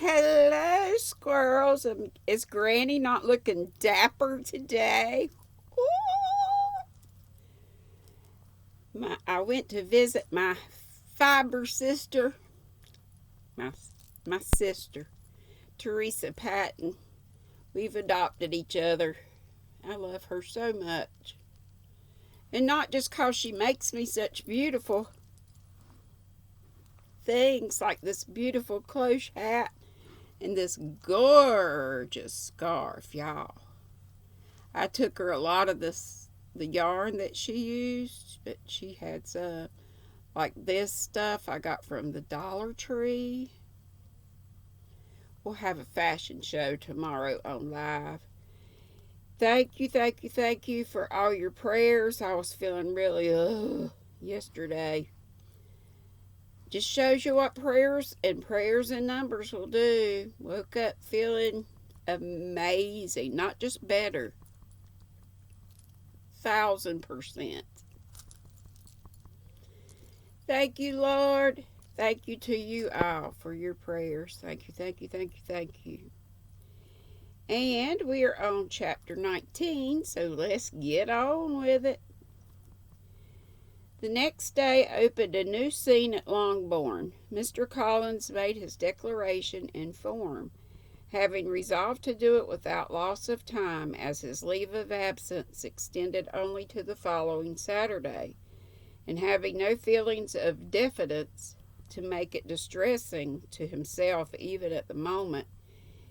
Hello, squirrels. Is Granny not looking dapper today? I went to visit my fiber sister, my, my sister, Teresa Patton. We've adopted each other. I love her so much. And not just 'cause she makes me such beautiful things like this beautiful cloche hat and this gorgeous scarf, y'all. I took her a lot of the yarn that she used, but she had some like this stuff I got from the Dollar Tree. We'll have a fashion show tomorrow on live. Thank you, thank you, thank you for all your prayers. I was feeling really yesterday. Just shows you what prayers and numbers will do. Woke up feeling amazing, not just better. 1,000%. Thank you, Lord. Thank you to you all for your prayers. Thank you, thank you, thank you, thank you. And we are on chapter 19, so let's get on with it. The next day opened a new scene at Longbourn. Mr. Collins made his declaration in form, having resolved to do it without loss of time, as his leave of absence extended only to the following Saturday, and having no feelings of diffidence to make it distressing to himself even at the moment,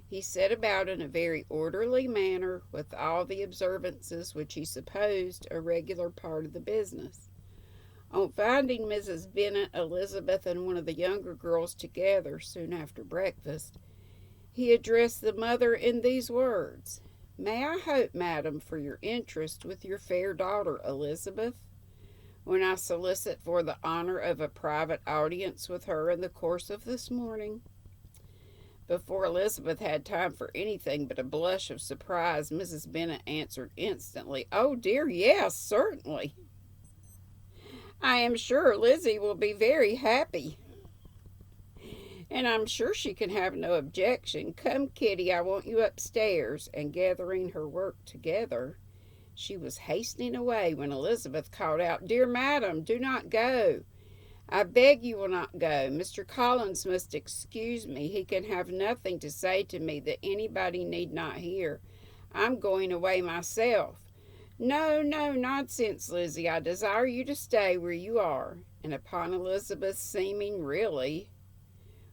he set about in a very orderly manner with all the observances which he supposed a regular part of the business. On finding Mrs. Bennet, Elizabeth, and one of the younger girls together soon after breakfast, he addressed the mother in these words: "May I hope, madam, for your interest with your fair daughter, Elizabeth, when I solicit for the honor of a private audience with her in the course of this morning?" Before Elizabeth had time for anything but a blush of surprise, Mrs. Bennet answered instantly, "Oh dear, yes, certainly. I am sure Lizzie will be very happy, and I'm sure she can have no objection. Come, Kitty, I want you upstairs." And gathering her work together, she was hastening away when Elizabeth called out, "Dear madam, do not go. I beg you will not go. Mr. Collins must excuse me. He can have nothing to say to me that anybody need not hear. I'm going away myself." "No, no, nonsense, Lizzie. I desire you to stay where you are." And upon Elizabeth seeming really,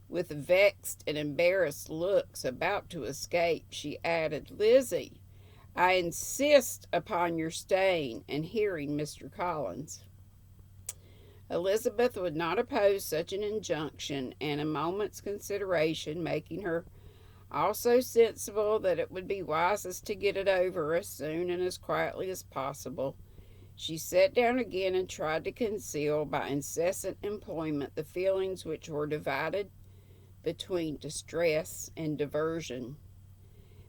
with vexed and embarrassed looks, about to escape, she added, "Lizzie, I insist upon your staying and hearing Mr. Collins." Elizabeth would not oppose such an injunction, and a moment's consideration making her also sensible that it would be wisest to get it over as soon and as quietly as possible, she sat down again and tried to conceal by incessant employment the feelings which were divided between distress and diversion.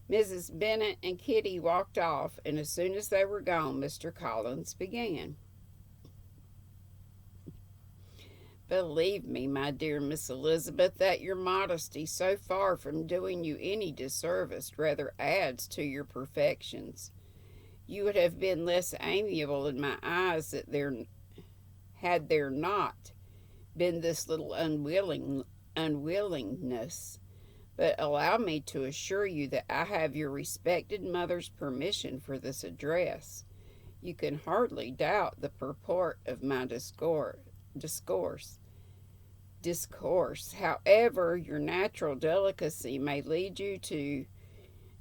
Mrs. Bennet and Kitty walked off, and as soon as they were gone, Mr. Collins began. "Believe me, my dear Miss Elizabeth, that your modesty, so far from doing you any disservice, rather adds to your perfections. You would have been less amiable in my eyes had there not been this little unwillingness. But allow me to assure you that I have your respected mother's permission for this address. You can hardly doubt the purport of my discourse. However, your natural delicacy may lead you to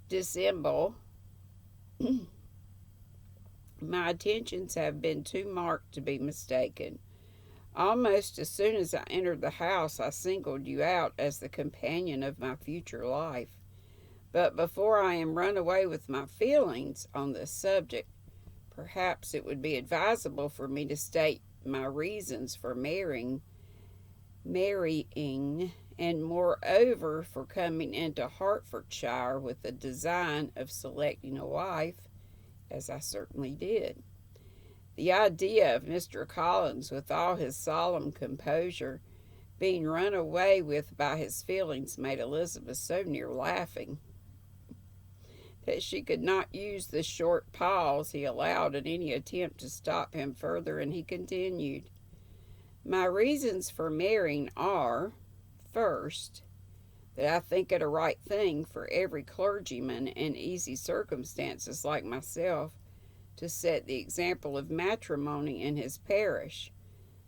dissemble. My attentions have been too marked to be mistaken. Almost as soon as I entered the house, I singled you out as the companion of my future life. But before I am run away with my feelings on this subject, perhaps it would be advisable for me to state my reasons for marrying, and moreover for coming into Hertfordshire with the design of selecting a wife, as I certainly did. The idea of Mr. Collins, with all his solemn composure, Being run away with by his feelings made Elizabeth so near laughing that she could not use the short pause he allowed in any attempt to stop him further, and he continued, "My reasons for marrying are, first, that I think it a right thing for every clergyman in easy circumstances like myself to set the example of matrimony in his parish.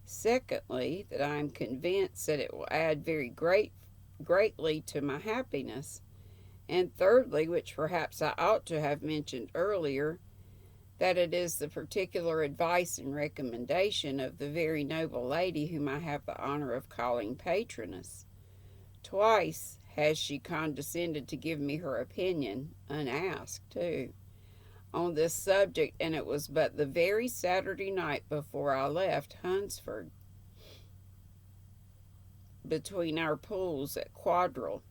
Secondly, that I am convinced that it will add greatly to my happiness. And thirdly, which perhaps I ought to have mentioned earlier, that it is the particular advice and recommendation of the very noble lady whom I have the honor of calling patroness. Twice has she condescended to give me her opinion, unasked too, on this subject, and it was but the very Saturday night before I left Hunsford, between our pools at Quadrille,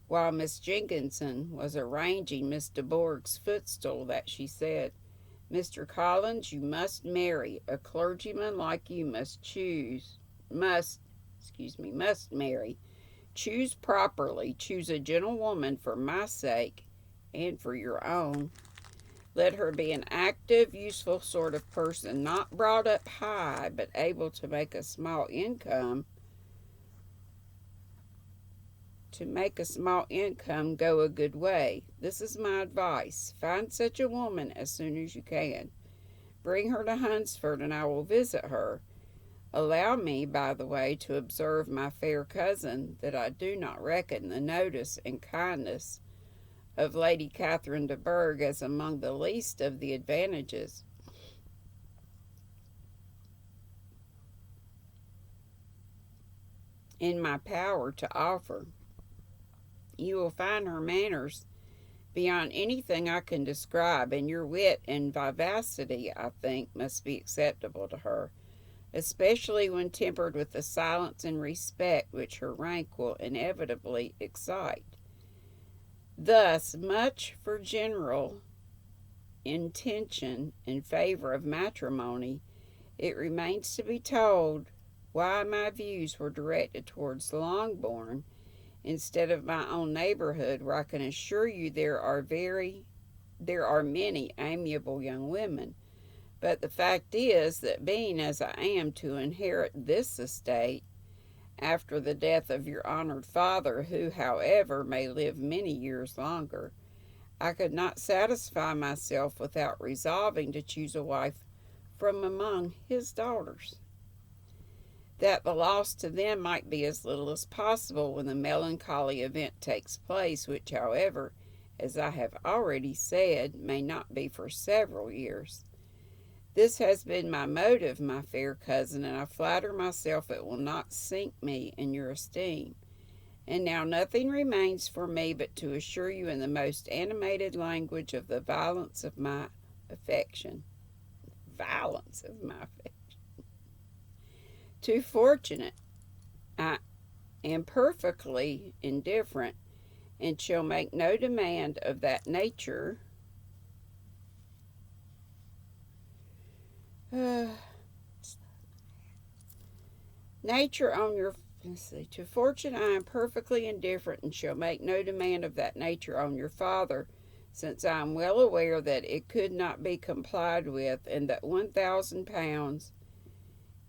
while Miss Jenkinson was arranging Miss de Bourgh's footstool, that she said, 'Mr. Collins, you must marry. A clergyman like you must marry. Choose properly. Choose a gentlewoman for my sake and for your own. Let her be an active, useful sort of person, not brought up high, but able to make a small income go a good way. This is my advice. Find such a woman as soon as you can. Bring her to Hunsford, and I will visit her. Allow me, by the way, to observe, my fair cousin, that I do not reckon the notice and kindness of Lady Catherine de Bourgh as among the least of the advantages in my power to offer. You will find her manners beyond anything I can describe, and your wit and vivacity, I think, must be acceptable to her, especially when tempered with the silence and respect which her rank will inevitably excite. Thus much for general intention in favor of matrimony. It remains to be told why my views were directed towards Longbourn instead of my own neighborhood, where I can assure you there are many amiable young women. But the fact is that, being as I am to inherit this estate after the death of your honored father, who, however, may live many years longer, I could not satisfy myself without resolving to choose a wife from among his daughters, that the loss to them might be as little as possible when the melancholy event takes place, which, however, as I have already said, may not be for several years. This has been my motive, my fair cousin, and I flatter myself it will not sink me in your esteem. And now nothing remains for me but to assure you in the most animated language of the violence of my affection. Violence of my affection. Too fortunate, I am perfectly indifferent, and shall make no demand of that nature on your to fortune I am perfectly indifferent, and shall make no demand of that nature on your father, since I am well aware that it could not be complied with, and that £1,000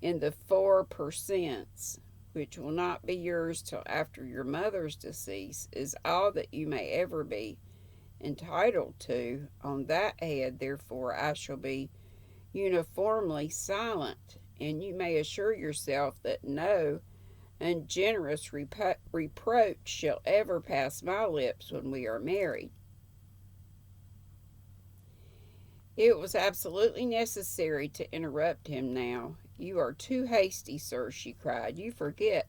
in the 4%, which will not be yours till after your mother's decease, is all that you may ever be entitled to. On that head, therefore, I shall be uniformly silent, and you may assure yourself that no ungenerous reproach shall ever pass my lips when we are married." It was absolutely necessary to interrupt him now. "You are too hasty, sir," she cried. "You forget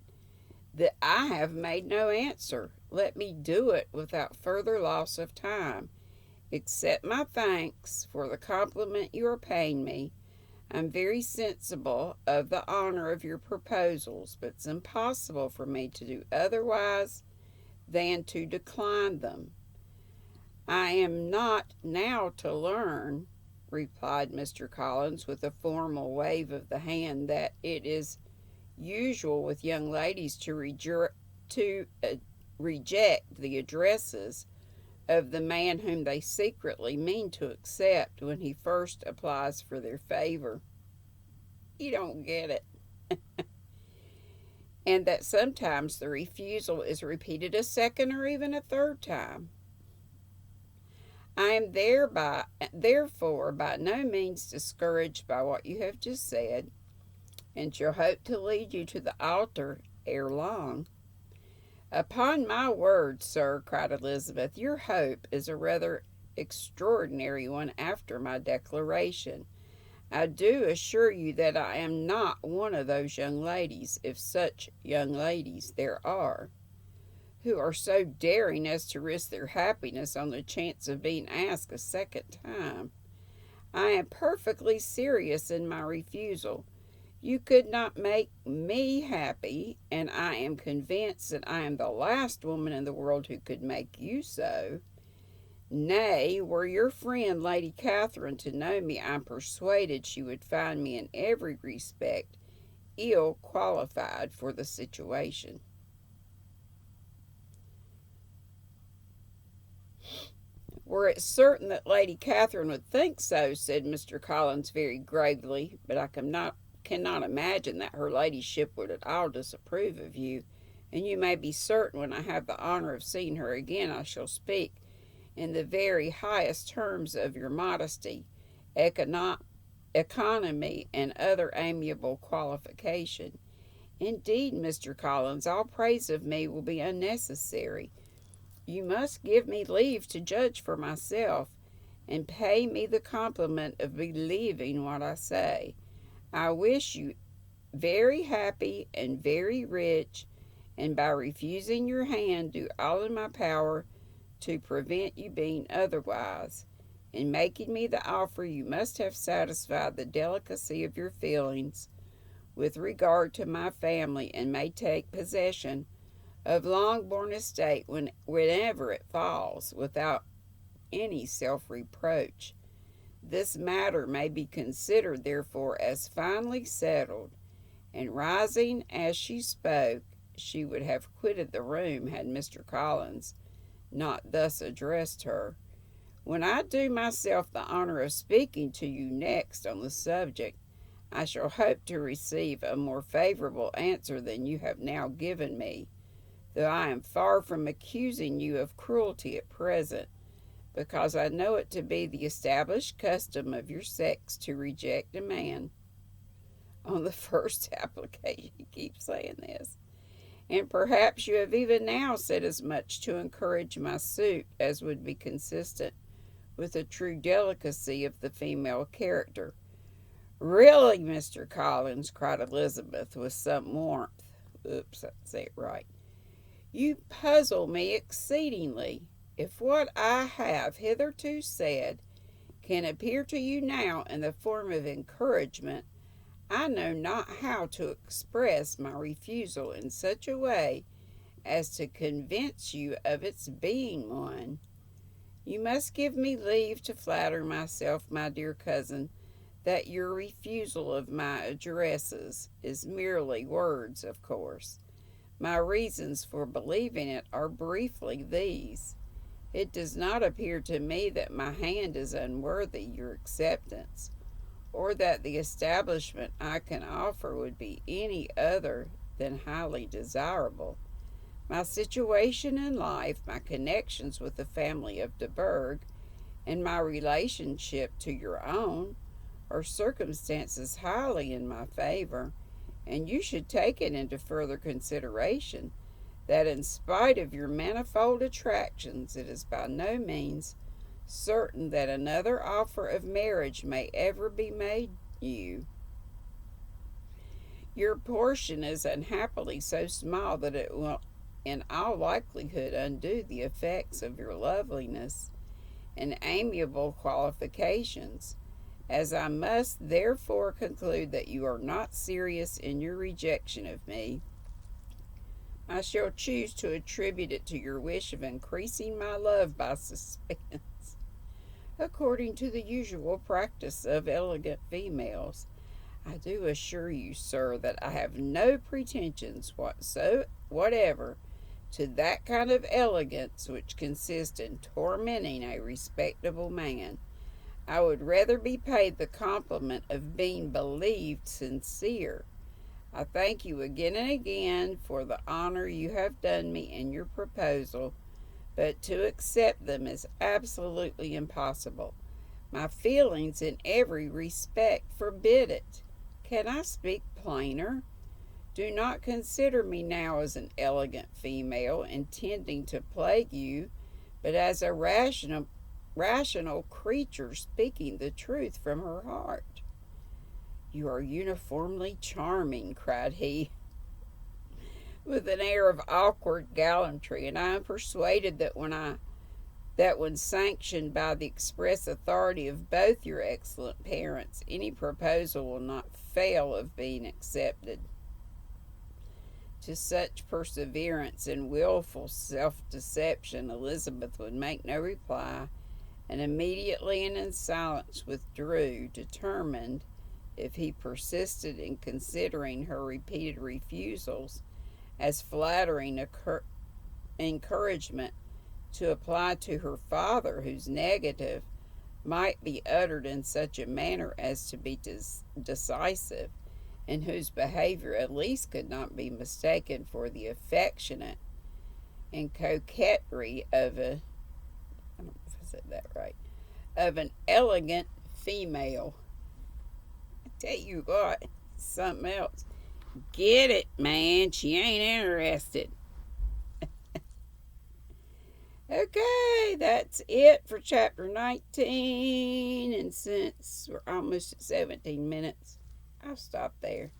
that I have made no answer. Let me do it without further loss of time. Accept my thanks for the compliment you are paying me. I'm very sensible of the honor of your proposals, but it's impossible for me to do otherwise than to decline them." "I am not now to learn," replied Mr. Collins, with a formal wave of the hand, "that it is usual with young ladies to reject the addresses of the man whom they secretly mean to accept when he first applies for their favor. You don't get it. And that sometimes the refusal is repeated a second or even a third time. I am therefore by no means discouraged by what you have just said, and shall hope to lead you to the altar ere long. Upon my word, sir, cried Elizabeth, your hope is a rather extraordinary one after my declaration. I do assure you that I am not one of those young ladies, if such young ladies there are, who are so daring as to risk their happiness on the chance of being asked a second time. I am perfectly serious in my refusal. You could not make me happy, and I am convinced that I am the last woman in the world who could make you so. Nay, were your friend Lady Catherine to know me, I am persuaded she would find me in every respect ill qualified for the situation. Were it certain that Lady Catherine would think so, said Mr. Collins very gravely, but I cannot imagine that her ladyship would at all disapprove of you, and you may be certain when I have the honour of seeing her again I shall speak in the very highest terms of your modesty, economy, and other amiable qualification. Indeed, Mr. Collins, all praise of me will be unnecessary. You must give me leave to judge for myself, and pay me the compliment of believing what I say. I wish you very happy and very rich, and by refusing your hand do all in my power to prevent you being otherwise. In making me the offer, you must have satisfied the delicacy of your feelings with regard to my family, and may take possession of Longbourn estate whenever it falls, without any self-reproach. This matter may be considered, therefore, as finally settled. And rising as she spoke, she would have quitted the room had Mr. Collins not thus addressed her. When I do myself the honour of speaking to you next on the subject, I shall hope to receive a more favourable answer than you have now given me, though I am far from accusing you of cruelty at present, because I know it to be the established custom of your sex to reject a man on the first application. He keeps saying this. And perhaps you have even now said as much to encourage my suit as would be consistent with the true delicacy of the female character. Really, Mr. Collins, cried Elizabeth with some warmth. Oops, I say it right. You puzzle me exceedingly. If what I have hitherto said can appear to you now in the form of encouragement, I know not how to express my refusal in such a way as to convince you of its being one. You must give me leave to flatter myself, my dear cousin, that your refusal of my addresses is merely words, of course. My reasons for believing it are briefly these. It does not appear to me that my hand is unworthy your acceptance, or that the establishment I can offer would be any other than highly desirable. My situation in life, my connections with the family of de Bourgh, and my relationship to your own are circumstances highly in my favor, and you should take it into further consideration that in spite of your manifold attractions, it is by no means certain that another offer of marriage may ever be made you. Your portion is unhappily so small that it will in all likelihood undo the effects of your loveliness and amiable qualifications. As I must therefore conclude that you are not serious in your rejection of me, I shall choose to attribute it to your wish of increasing my love by suspense, according to the usual practice of elegant females. I do assure you, sir, that I have no pretensions whatever to that kind of elegance which consists in tormenting a respectable man. I would rather be paid the compliment of being believed sincere. I thank you again and again for the honor you have done me in your proposal, but to accept them is absolutely impossible. My feelings in every respect forbid it. Can I speak plainer? Do not consider me now as an elegant female intending to plague you, but as a rational creature speaking the truth from her heart. You are uniformly charming, cried he, with an air of awkward gallantry, and I am persuaded that when sanctioned by the express authority of both your excellent parents, any proposal will not fail of being accepted. To such perseverance in wilful self-deception Elizabeth would make no reply, and immediately and in silence withdrew, determined, if he persisted in considering her repeated refusals as flattering encouragement, to apply to her father, whose negative might be uttered in such a manner as to be decisive, and whose behavior at least could not be mistaken for the affectionate and coquetry of I don't know if I said that right, of an elegant female. I tell you what, something else. Get it, man, she ain't interested. Okay, that's it for chapter 19, and since we're almost at 17 minutes, I'll stop there.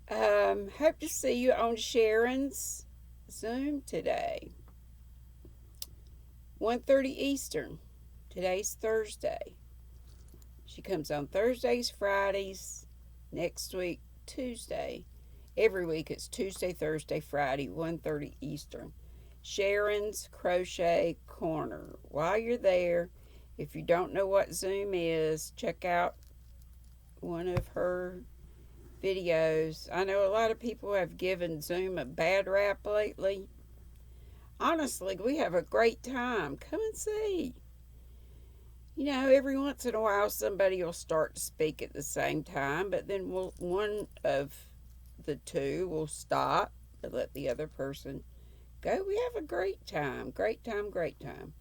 Hope to see you on Sharon's Zoom today. 1:30 Eastern. Today's Thursday. She comes on Thursdays, Fridays, next week, Tuesday. Every week it's Tuesday, Thursday, Friday, 1:30 Eastern. Sharon's Crochet Corner. While you're there, if you don't know what Zoom is, check out one of her videos. I know a lot of people have given Zoom a bad rap lately. Honestly, we have a great time. Come and see. You know, every once in a while somebody will start to speak at the same time, but then one of the two will stop and let the other person go. We have a great time. Great time, great time.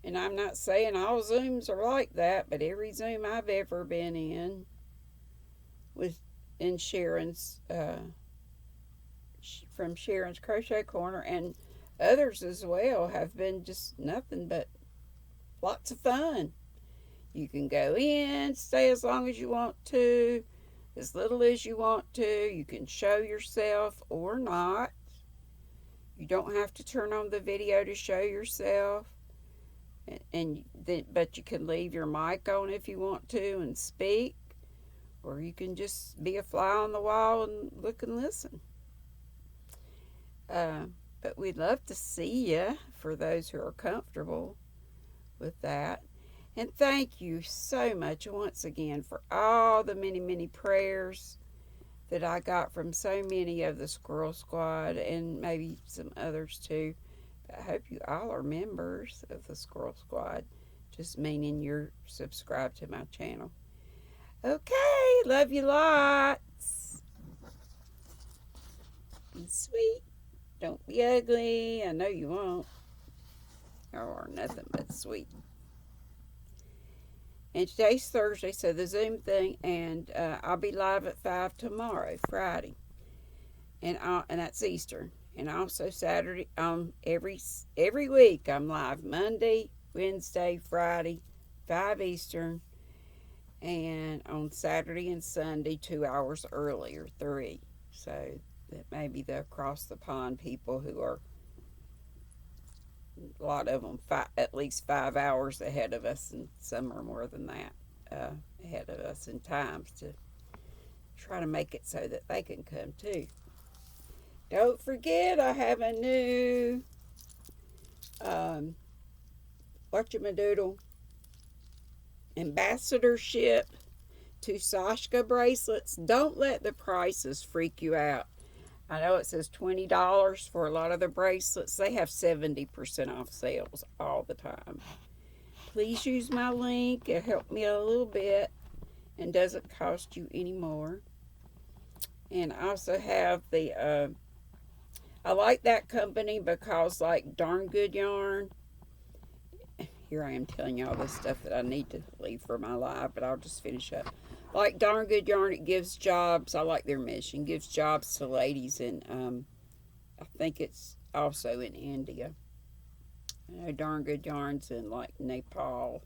And I'm not saying all Zooms are like that, but every Zoom I've ever been in in Sharon's from Sharon's Crochet Corner and others as well have been just nothing but lots of fun. You can go in, stay as long as you want to, as little as you want to. You can show yourself or not. You don't have to turn on the video to show yourself, but you can leave your mic on if you want to and speak, or you can just be a fly on the wall and look and listen. But we'd love to see you for those who are comfortable with that. And thank you so much once again for all the many, many prayers that I got from so many of the Squirrel Squad and maybe some others too. But I hope you all are members of the Squirrel Squad, just meaning you're subscribed to my channel. Okay, love you lots. Be sweet. Don't be ugly. I know you won't. Or nothing but sweet. And today's Thursday, so the Zoom thing, and I'll be live at 5 tomorrow, Friday, and that's Eastern. And also Saturday, every week I'm live Monday, Wednesday, Friday, 5 Eastern, and on Saturday and Sunday 2 hours earlier, 3. So that maybe the across the pond people who are, a lot of them at least 5 hours ahead of us, and some are more than that ahead of us in times, to try to make it so that they can come too. Don't forget, I have a new whatchamadoodle ambassadorship to Sashka bracelets. Don't let the prices freak you out. I know it says $20 for a lot of the bracelets. They have 70% off sales all the time. Please use my link. It helped me a little bit and doesn't cost you any more. And I also have the, I like that company because, like, Darn Good Yarn. Here I am telling you all this stuff that I need to leave for my live, but I'll just finish up. Like Darn Good Yarn, it gives jobs. I like their mission. Gives jobs to ladies in, I think it's also in India. I know Darn Good Yarn's in, like, Nepal.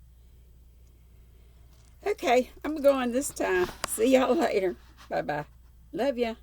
Okay, I'm going this time. See y'all later. Bye-bye. Love ya.